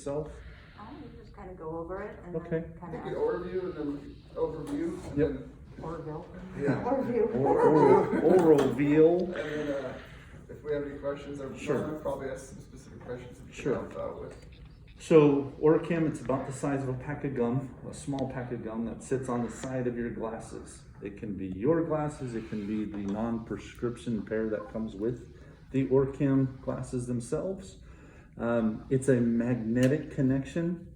itself? You just kind of go over it and Okay. then kind I of. think an overview and then overview. And Yep. then, Orville. yeah. Oroville. And then if we have any questions, or Sure. probably ask some specific questions that you Sure. can help out with. So Orcam, it's about the size of a pack of gum, a small pack of gum that sits on the side of your glasses. It can be your glasses, it can be the non-prescription pair that comes with the Orcam glasses themselves. It's a magnetic connection.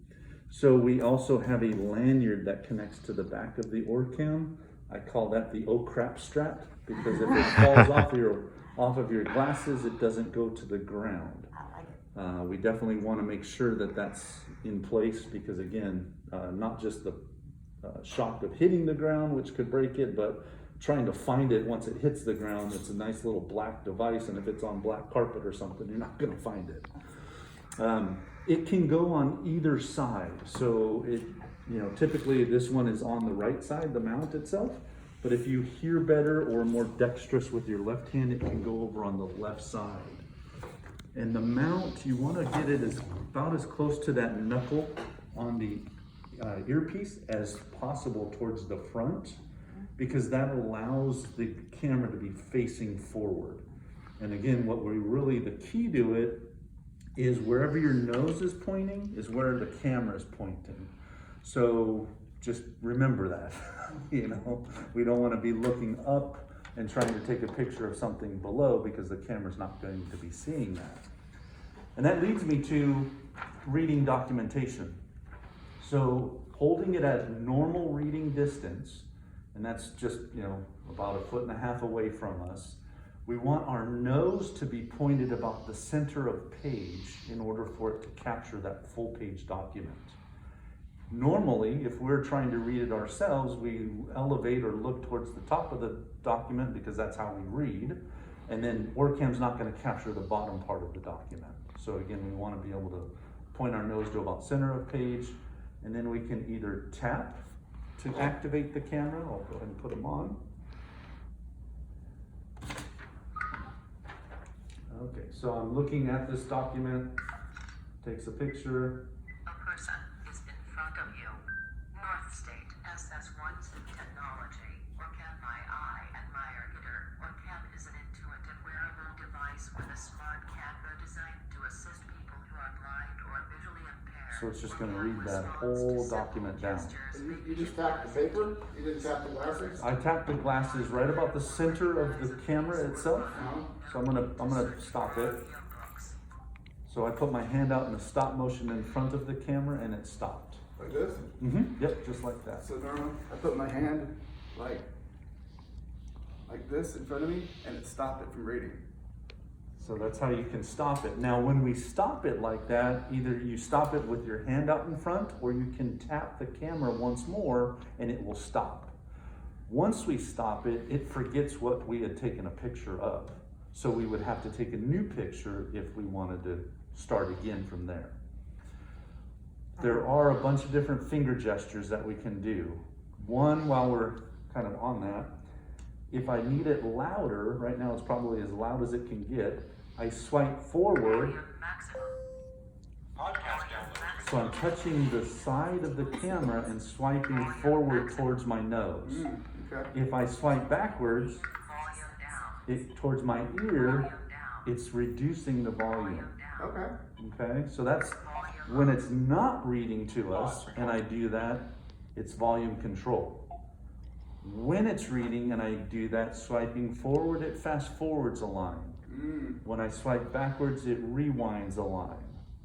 So we also have a lanyard that connects to the back of the Orcam. I call that the oh crap strap, because if it falls off of your glasses, it doesn't go to the ground. I like it. We definitely want to make sure that that's in place, because again, not just the shock of hitting the ground, which could break it, but trying to find it once it hits the ground. It's a nice little black device, and if it's on black carpet or something, you're not going to find it. It can go on either side. So typically this one is on the right side, the mount itself. But if you hear better or more dexterous with your left hand, it can go over on the left side. And the mount, you want to get it about as close to that knuckle on the earpiece as possible towards the front, because that allows the camera to be facing forward. And again, the key to it is wherever your nose is pointing is where the camera is pointing. So just remember that. We don't want to be looking up and trying to take a picture of something below, because the camera's not going to be seeing that. And that leads me to reading documentation. So holding it at normal reading distance, and that's just about 1.5 feet away from us, we want our nose to be pointed about the center of page in order for it to capture that full page document. Normally, if we're trying to read it ourselves, we elevate or look towards the top of the document, because that's how we read. And then Orcam's not going to capture the bottom part of the document. So again, we want to be able to point our nose to about center of page, and then we can either tap to activate the camera. I'll go ahead and put them on. Okay, so I'm looking at this document, takes a picture. A person is in front of you. North State SS1 technology. Orcam my eye admire hitter. Orcam is an intuitive wearable device with a smart camera designed to assist people who are blind or visually impaired. So it's just going to read that whole document down. And you just tapped the paper? You didn't tap the glasses? I tapped the glasses right about the center of the camera itself. So I'm gonna stop it. So I put my hand out in the stop motion in front of the camera, and it stopped. Like this? Yep, just like that. So normally, I put my hand like this in front of me, and it stopped it from reading. So that's how you can stop it. Now, when we stop it like that, either you stop it with your hand out in front, or you can tap the camera once more and it will stop. Once we stop it, it forgets what we had taken a picture of. So we would have to take a new picture if we wanted to start again from there. There are a bunch of different finger gestures that we can do. One, while we're kind of on that, if I need it louder, right now it's probably as loud as it can get, I swipe forward. So I'm touching the side of the camera and swiping forward towards my nose. Okay. If I swipe backwards, towards my ear, it's reducing the volume. Okay. Okay, so that's when it's not reading to us and I do that, it's volume control. When it's reading and I do that, swiping forward, it fast forwards a line. When I swipe backwards, it rewinds a line.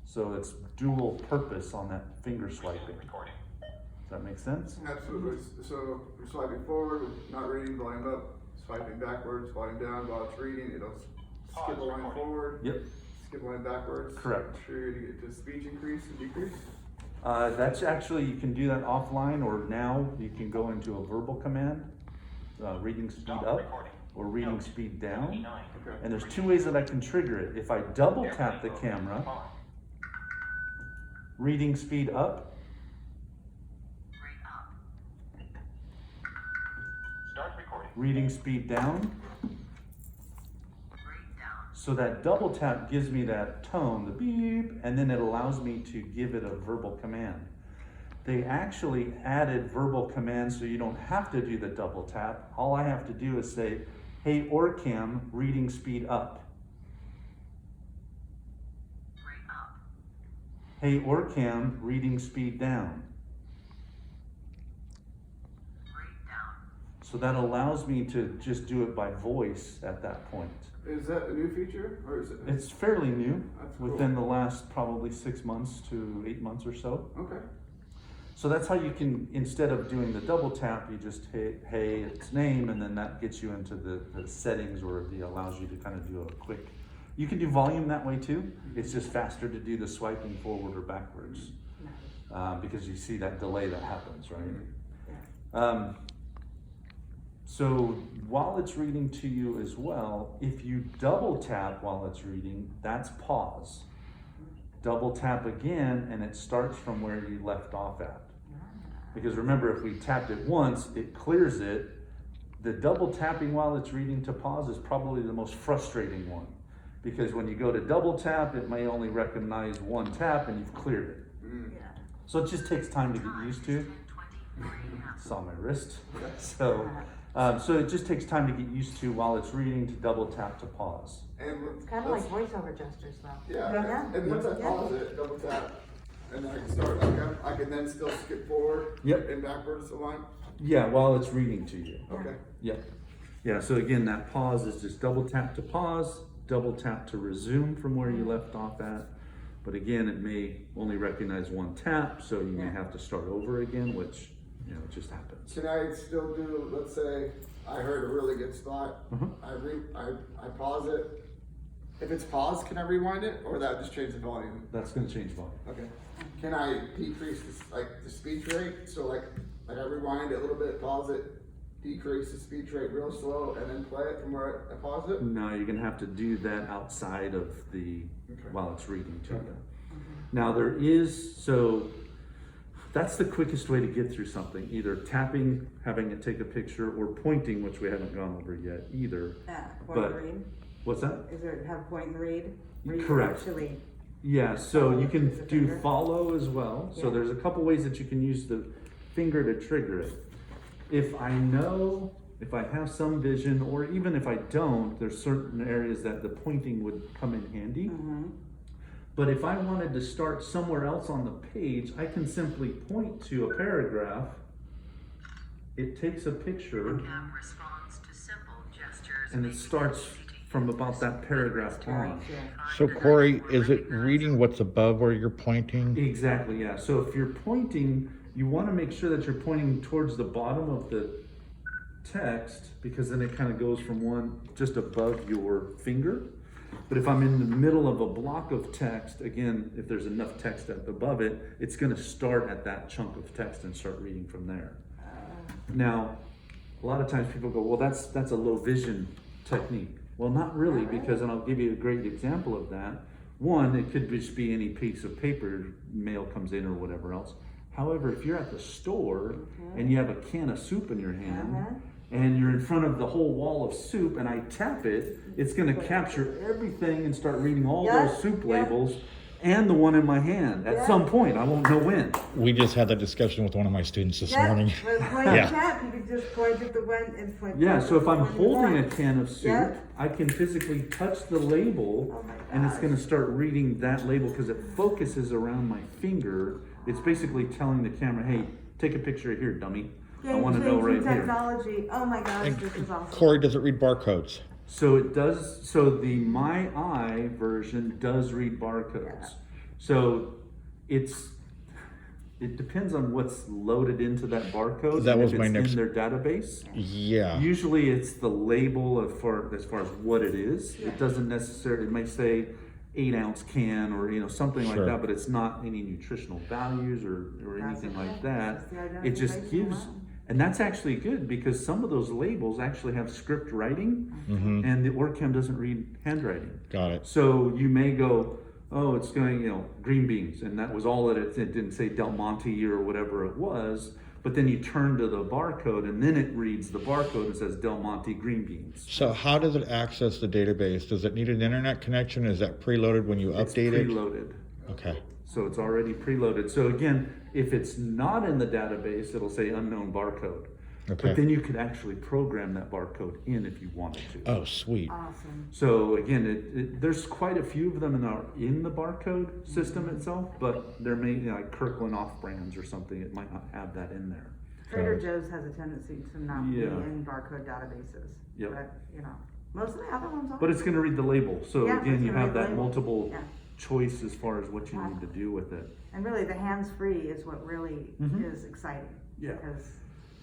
So it's dual purpose on that finger swiping. Does that make sense? Absolutely. So we're swiping forward, not reading, volume up, swiping backwards, volume down. While it's reading, it'll skip a line forward. Yep. Skip a line backwards. Correct. Make sure to get to speech increase and decrease. That's actually, you can do that offline, or now you can go into a verbal command, reading speed up or reading speed down. Okay. And there's 2 ways that I can trigger it. If I double tap the camera, reading speed up, reading speed down. So that double tap gives me that tone, the beep, and then it allows me to give it a verbal command. They actually added verbal commands so you don't have to do the double tap. All I have to do is say, hey, OrCam, reading speed up. Rate up. Hey, OrCam, reading speed down. Rate down. So that allows me to just do it by voice at that point. Is that a new feature, or is it? It's fairly new, That's cool. within the last probably 6 months to 8 months or so. Okay. So that's how you can, instead of doing the double tap, you just hit, hey, its name, and then that gets you into the settings, or it allows you to kind of do a quick, you can do volume that way too. It's just faster to do the swiping forward or backwards, because you see that delay that happens, right? So while it's reading to you as well, if you double tap while it's reading, that's pause. Double tap again, and it starts from where you left off at. Because remember, if we tapped it once, it clears it. The double tapping while it's reading to pause is probably the most frustrating one. Because when you go to double tap, it may only recognize one tap and you've cleared it. Yeah. So it just takes time to get used to. Saw my wrist. So it just takes time to get used to while it's reading to double tap to pause. And It's kind of like voiceover gestures though. Yeah, Yeah. and once I pause it, double tap, and then I can start, I can then still skip forward. Yep. And backwards a line. Yeah, while it's reading to you. Okay. Yep. Yeah, so again, that pause is just double tap to pause, double tap to resume from where you left off at. But again, it may only recognize one tap, so you may have to start over again, which, you know, it just happens. Can I still do, let's say, I heard a really good spot, I pause it. If it's paused, can I rewind it, or that just change the volume? That's gonna change volume. Okay. Can I decrease the speech rate? So like I rewind it a little bit, pause it, decrease the speech rate real slow, and then play it from where I pause it? No, you're gonna have to do that outside of the, while it's reading to you. Now there is, so that's the quickest way to get through something, either tapping, having it take a picture, or pointing, which we haven't gone over yet either. Point But- and read. What's that? Is there have point and read? Where you Correct. Actually, Yeah, so you can Use the do finger. follow as well. So Yeah. there's a couple ways that you can use the finger to trigger it. If I know, if I have some vision, or even if I don't, there's certain areas that the pointing would come in handy. But if I wanted to start somewhere else on the page, I can simply point to a paragraph. It takes a picture, Cam responds to simple gestures. and it starts from about that paragraph on. yeah. So Cory, is it reading what's above where you're pointing? Exactly, yeah. So if you're pointing, you want to make sure that you're pointing towards the bottom of the text, because then it kind of goes from one just above your finger. But if I'm in the middle of a block of text, again, if there's enough text up above it, it's going to start at that chunk of text and start reading from there. Now, a lot of times people go, well, that's a low vision technique. Well, not really, because, and I'll give you a great example of that. One, it could just be any piece of paper, mail comes in or whatever else. However, if you're at the store and you have a can of soup in your hand, and you're in front of the whole wall of soup, and I tap it, it's gonna capture everything and start reading all those soup labels and the one in my hand at some point. I won't know when. We just had that discussion with one of my students this Yeah, morning. with point Yeah. and tap, you can just point at the one and point. Yeah, so if I'm point holding a one. can of soup, Yeah. I can physically touch the label, Oh my and it's gosh. gonna start reading that label because it focuses around my finger. It's basically telling the camera, hey, take a picture here, dummy. I wanna know right here. Technology, oh my gosh, this is awesome. Cory, does it read barcodes? So it does, so the My Eye version does read barcodes. Yeah. So it depends on what's loaded into that barcode. That and was if my it's next- in their database. Yeah. Usually it's the label as far as what it is. Yeah. It doesn't necessarily, it may say 8-ounce can or, you know, something like Sure. that, but it's not any nutritional values or anything like that. That's the It just identification gives, alone. and that's actually good because some of those labels actually have script writing Mm-hmm. and the OrCam doesn't read handwriting. Got it. So you may go, oh, it's going, you know, green beans, and that was all that it didn't say Del Monte or whatever it was. but then you turn to the barcode and then it reads the barcode and says Del Monte green beans. So how does it access the database? Does it need an internet connection? Is that preloaded when you It's update it? preloaded. Okay. So it's already preloaded. So again, if it's not in the database, it'll say unknown barcode. Okay. But then you could actually program that barcode in if you wanted to. Oh, sweet. Awesome. So again, there's quite a few of them in the barcode system itself, but there may, like Kirkland off-brands or something, it might not have that in there. Trader Joe's has a tendency to not be Yeah. in barcode databases. Yep. But, you know, most of the other ones are. But it's gonna read the label, so Yeah, again, it's you gonna have read the that label. multiple Yeah. choice as far as what you need to do with it. And really, the hands-free is what really Mhm. is exciting. Yeah. Because,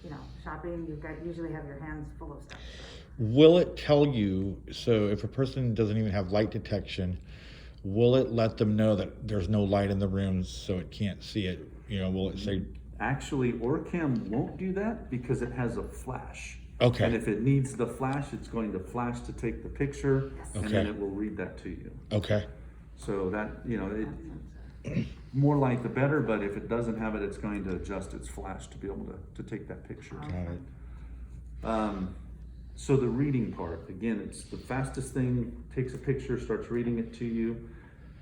you know, shopping, usually have your hands full of stuff. Will it tell you, so if a person doesn't even have light detection, will it let them know that there's no light in the room so it can't see it? You know, will it say, Actually, Orcam won't do that because it has a flash. Okay. And if it needs the flash, it's going to flash to take the picture, and then Okay. it will read that to you. okay, So that, you know, more light the better, but if it doesn't have it, it's going to adjust its flash to be able to take that picture. got it. So the reading part, again, it's the fastest thing, takes a picture, starts reading it to you.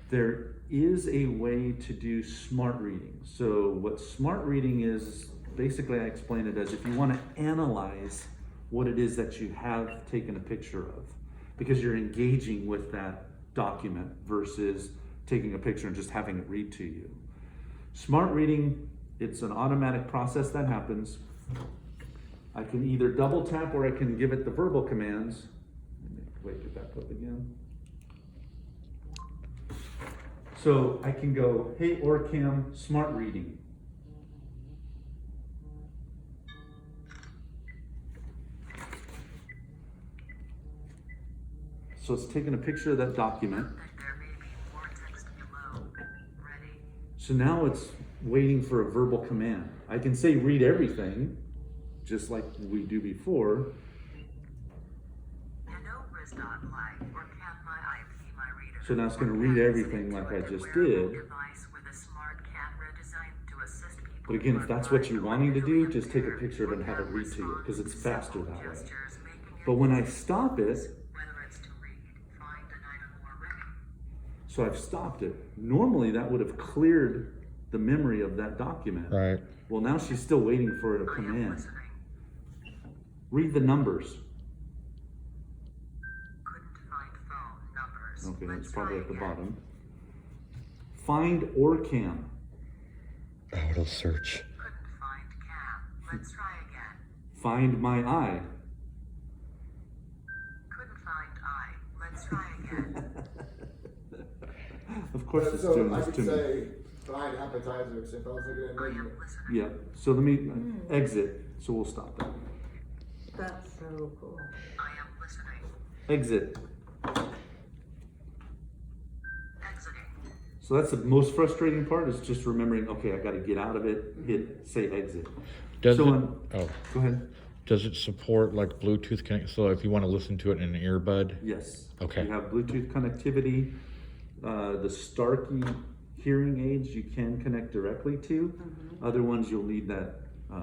There is a way to do smart reading. So what smart reading is, basically I explain it as if you want to analyze what it is that you have taken a picture of, because you're engaging with that document versus taking a picture and just having it read to you. Smart reading, it's an automatic process that happens. I can either double tap or I can give it the verbal commands. Wait, get that up again. So I can go, hey Orcam, smart reading. So it's taking a picture of that document. There may be more text below. Ready? So now it's waiting for a verbal command. I can say read everything, just like we do before. Hello, Riz.Live, or can my IP my reader? So now it's going to read everything like I just did. Device with a smart camera designed to assist people. But again, if that's what you're wanting to do, just take a picture of it and have it read to you, because it's faster that way. But when I stop it, Whether it's to read, find an item, or read. so I've stopped it. Normally that would have cleared the memory of that document. Right. Well, now she's still waiting for a I am command. listening. Read the numbers. Couldn't find phone numbers. Okay, Let's it's probably try at the again. bottom. Find Orcam. Oh, it'll search. Couldn't find cam. Let's try again. Find my eye. Couldn't find I. Let's try again. Of course it's So doing I this could to me. say, find appetizers if I was looking at I menu. am listening. Yeah, so let me exit, so we'll stop that. That's so cool. I am listening. Exit. Exiting. So that's the most frustrating part, is just remembering, okay, I gotta get out of it, hit, say exit. Does So it, on- oh, Go ahead. does it support like Bluetooth connect? So if you want to listen to it in an earbud? Yes. Okay. You have Bluetooth connectivity. The Starkey hearing aids you can connect directly to. Other ones you'll need that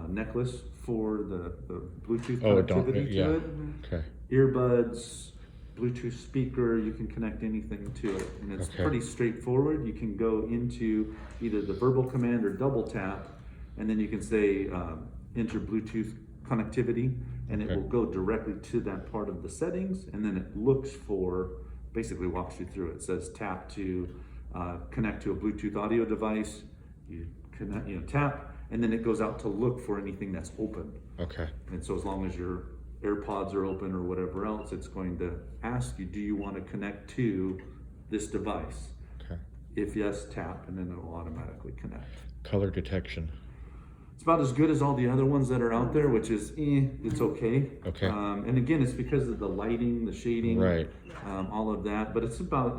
necklace for the Bluetooth Oh, don't, connectivity yeah. to it. Okay. Earbuds, Bluetooth speaker, you can connect anything to it. And it's Okay. pretty straightforward. You can go into either the verbal command or double tap, and then you can say enter Bluetooth connectivity, and it Okay. will go directly to that part of the settings, and then it looks for, basically walks you through it. It says tap to connect to a Bluetooth audio device, you connect, tap, and then it goes out to look for anything that's open. Okay. And so as long as your AirPods are open or whatever else, it's going to ask you, do you want to connect to this device? Okay. If yes, tap, and then it'll automatically connect. Color detection. It's about as good as all the other ones that are out there, which is, it's okay. Okay. And again, it's because of the lighting, the shading, Right. all of that. But it's about,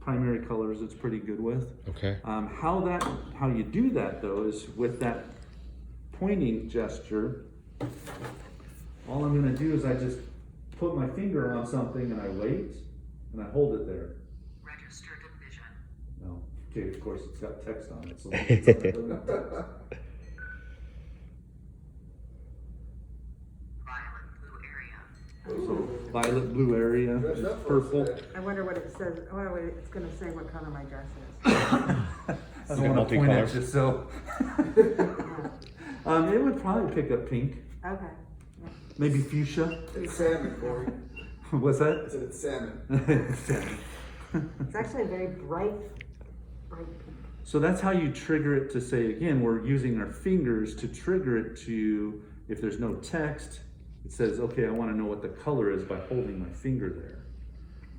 primary colors it's pretty good with. Okay. How you do that though is with that pointing gesture. All I'm gonna do is I just put my finger on something and I wait and I hold it there. Registered in vision. No, okay, of course it's got text on it, so. So violet blue area, Dress up for purple. us, I wonder what it says, I wonder what it's gonna say what color my dress is. I Is don't it wanna point at multicolor? you, so. It would probably pick up pink, Okay. maybe fuchsia. It's salmon, Cory. What's I that? said it's salmon. It's actually a very bright pink. So that's how you trigger it to say, again, we're using our fingers to trigger it to, if there's no text, it says, okay, I want to know what the color is by holding my finger there.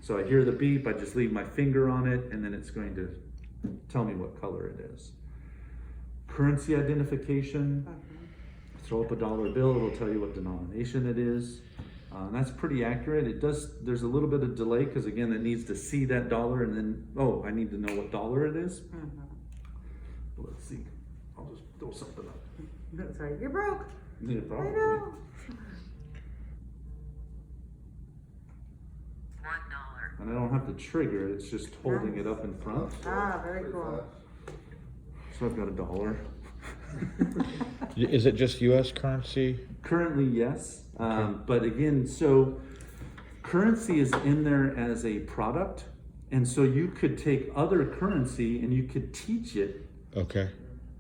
So I hear the beep, I just leave my finger on it, and then it's going to tell me what color it is. Currency identification, throw up a dollar bill, it'll tell you what denomination it is. And that's pretty accurate. It does, there's a little bit of delay because again, it needs to see that dollar and then, oh, I need to know what dollar it is. Let's see, I'll just throw something up. Sorry, you're broke. Yeah, I probably. know. $1. And I don't have to trigger it, it's just holding it up in front. Ah, very Pretty cool. fast. So I've got a dollar. Is it just U.S. currency? Currently, yes. But again, so currency is in there as a product. And so you could take other currency and you could teach it Okay.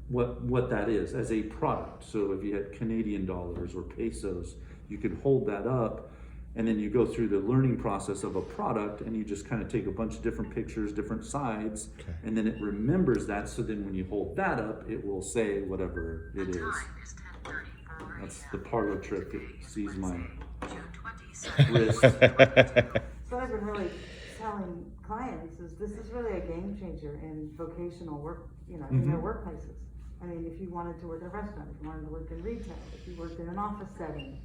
what that is as a product. So if you had Canadian dollars or pesos, you could hold that up and then you go through the learning process of a product and you just kind of take a bunch of different pictures, different sides, Okay. and then it remembers that. So then when you hold that up, it will say whatever it The is. time is 10:34 That's a.m. the parlor trick. It sees my June 22nd. wrist. So I've been really telling clients is this is really a game changer in vocational work, you know, in their workplaces. I mean, if you wanted to work in a restaurant, if you wanted to work in retail, if you worked in an office setting.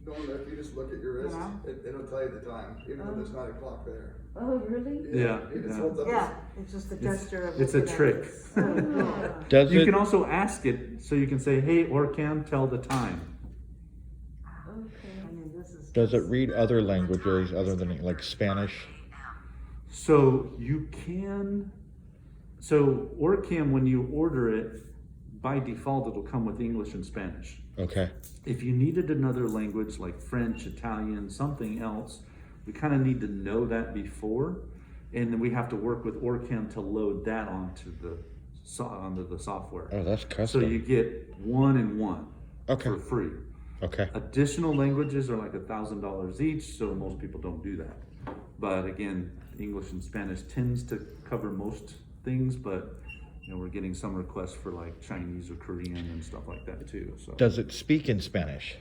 Don't know if you just look at your wrist, know? it'll tell you the time, even though there's not a clock there. Oh, really? Yeah, It just yeah. holds up. Yeah, it's just a gesture of. it's a looking at trick. it. Oh, Does You it? can also ask it, so you can say, hey, Orcam, tell the time. I mean, this is. Does it just- read other languages other than like Spanish? So you can, so Orcam, when you order it, by default, it'll come with English and Spanish. Okay. If you needed another language like French, Italian, something else, we kind of need to know that before. And then we have to work with Orcam to load that onto the software. Oh, that's So custom. you get 1 and 1 Okay. for free. Okay. Additional languages are like $1,000 each, so most people don't do that. But again, English and Spanish tends to cover most things, but you know, we're getting some requests for like Chinese or Korean and stuff like that too. So Does it speak in Spanish?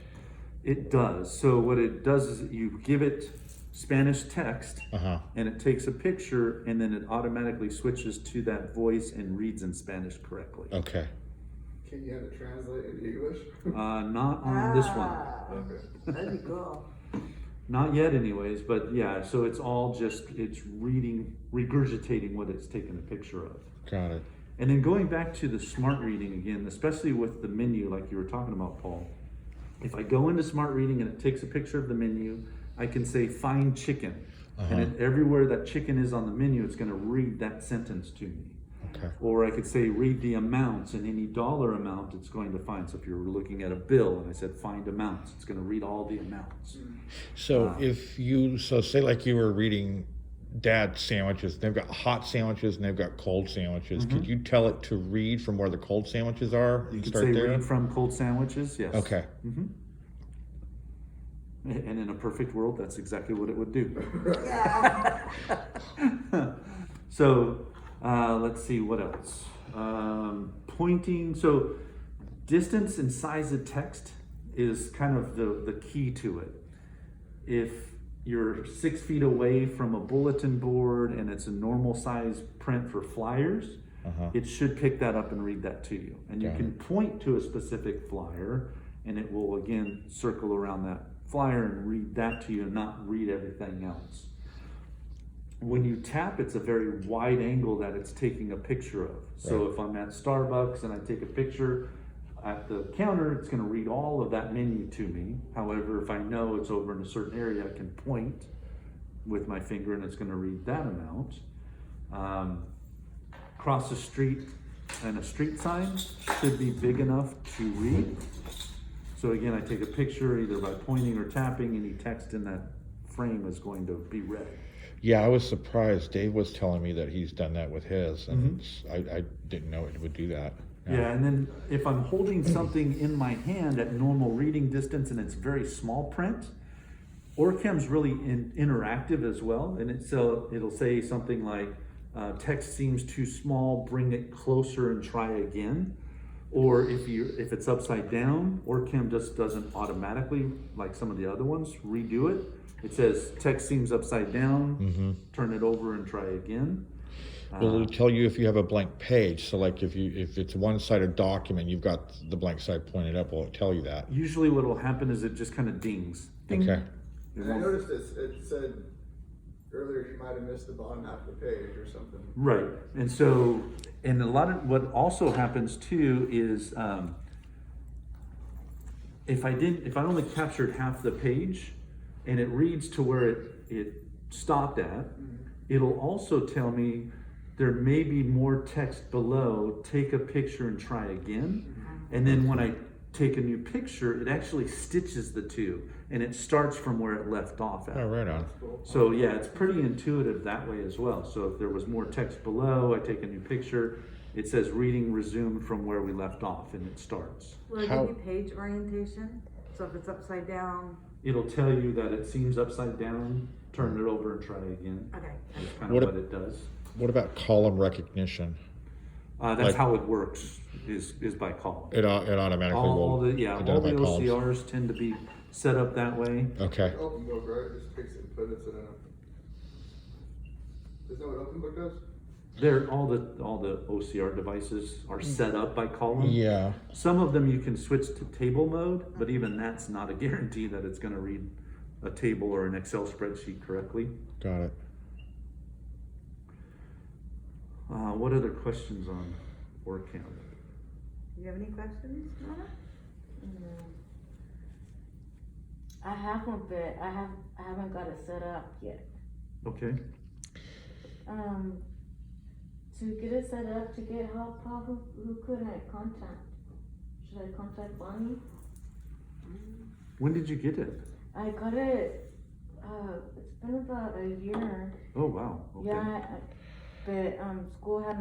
it does. So what it does is you give it Spanish text Uh-huh. and it takes a picture and then it automatically switches to that voice and reads in Spanish correctly. Okay. Can you have it translate into English? Not on this one. Ah, Okay. That'd be cool. Not yet anyways, but yeah, so it's all just, it's reading, regurgitating what it's taken a picture of. Got it. And then going back to the smart reading again, especially with the menu like you were talking about, Paul. If I go into smart reading and it takes a picture of the menu, I can say find chicken. And it, everywhere that chicken is on the menu, it's gonna read that sentence to me. Okay. Or I could say read the amounts, and any dollar amount it's going to find. So if you're looking at a bill and I said find amounts, it's gonna read all the amounts. So so say like you were reading Dad's sandwiches, they've got hot sandwiches and they've got cold sandwiches. Could you tell it to read from where the cold sandwiches are? You and can start say there? read from cold sandwiches, yes. Okay. And in a perfect world, that's exactly what it would do. Yeah. So let's see what else. Pointing. So distance and size of text is kind of the key to it. If you're 6 feet away from a bulletin board and it's a normal size print for flyers, it should pick that up and read that to you. And you Got can point to a specific flyer and it will again circle around that flyer and read that to you and not read everything else. When you tap, it's a very wide angle that it's taking a picture of. So Right. if I'm at Starbucks and I take a picture at the counter, it's going to read all of that menu to me. However, if I know it's over in a certain area, I can point with my finger and it's going to read that amount. Cross the street and a street sign should be big enough to read. So again, I take a picture either by pointing or tapping, any text in that frame is going to be read. Yeah, I was surprised. Dave was telling me that he's done that with his, and I didn't know it would do that. Yeah, and then if I'm holding something in my hand at normal reading distance and it's very small print, OrCam's really interactive as well, and it'll say something like, text seems too small, bring it closer and try again. Or if it's upside down, OrCam just doesn't automatically, like some of the other ones, redo it. It says text seems upside down, turn it over and try again. Well, it'll tell you if you have a blank page. So like if it's a one-sided document, you've got the blank side pointed up, will it tell you that? Usually what'll happen is it just kind of dings. Ding. Okay. It And I won't- noticed this, it said earlier you might have missed the bottom half of the page or something. Right, and so, and a lot of, what also happens too is, if I only captured half the page and it reads to where it stopped at, it'll also tell me there may be more text below, take a picture and try again. And then when I take a new picture, it actually stitches the two and it starts from where it left off at. Oh, right on. So yeah, it's pretty intuitive that way as well. So if there was more text below, I take a new picture, it says reading resumed from where we left off and it starts. Will it How- give you page orientation? So if it's upside down, It'll tell you that it seems upside down, turn it over and try again. okay. That's kind What of if- what it does. What about column recognition? That's like- how it works, is by column. It automatically All will the identify columns. OCRs tend to be set up that way. Okay. Open book, right? Just takes it and puts it in a. Isn't that what open book does? All the OCR devices are set up by column. Yeah. Some of them you can switch to table mode, but even that's not a guarantee that it's gonna read a table or an Excel spreadsheet correctly. Got it. What other questions on OrCam? Do you have any questions, Mona? I have one, but I haven't got it set up yet. Okay, To get it set up, to get help, who could I contact? Should I contact Bonnie? when did you get it? I got it, it's been about a year. Oh, wow, okay. Yeah, but school had